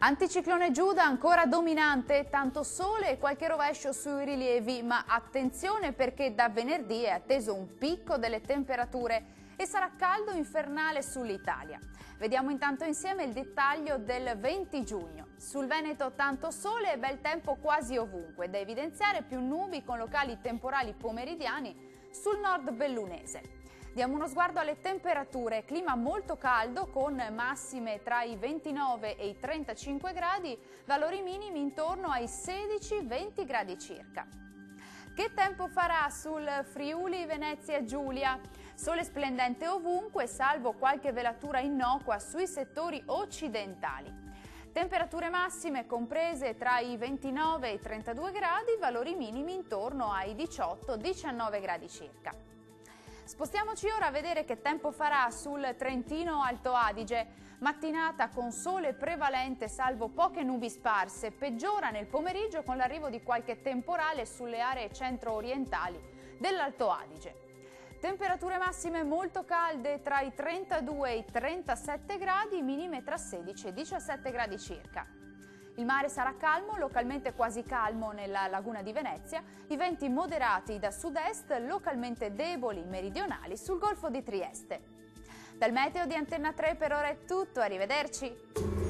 Anticiclone Giuda ancora dominante, tanto sole e qualche rovescio sui rilievi, ma attenzione perché da venerdì è atteso un picco delle temperature e sarà caldo infernale sull'Italia. Vediamo intanto insieme il dettaglio del 20 giugno. Sul Veneto tanto sole e bel tempo quasi ovunque, da evidenziare più nubi con locali temporali pomeridiani sul nord bellunese. Diamo uno sguardo alle temperature, clima molto caldo con massime tra i 29 e i 35 gradi, valori minimi intorno ai 16-20 gradi circa. Che tempo farà sul Friuli Venezia Giulia? Sole splendente ovunque, salvo qualche velatura innocua sui settori occidentali. Temperature massime comprese tra i 29 e i 32 gradi, valori minimi intorno ai 18-19 gradi circa. Spostiamoci ora a vedere che tempo farà sul Trentino Alto Adige. Mattinata con sole prevalente salvo poche nubi sparse, peggiora nel pomeriggio con l'arrivo di qualche temporale sulle aree centro-orientali dell'Alto Adige. Temperature massime molto calde tra i 32 e i 37 gradi, minime tra 16 e 17 gradi circa. Il mare sarà calmo, localmente quasi calmo nella laguna di Venezia, i venti moderati da sud-est, localmente deboli meridionali sul golfo di Trieste. Dal meteo di Antenna 3 per ora è tutto, arrivederci!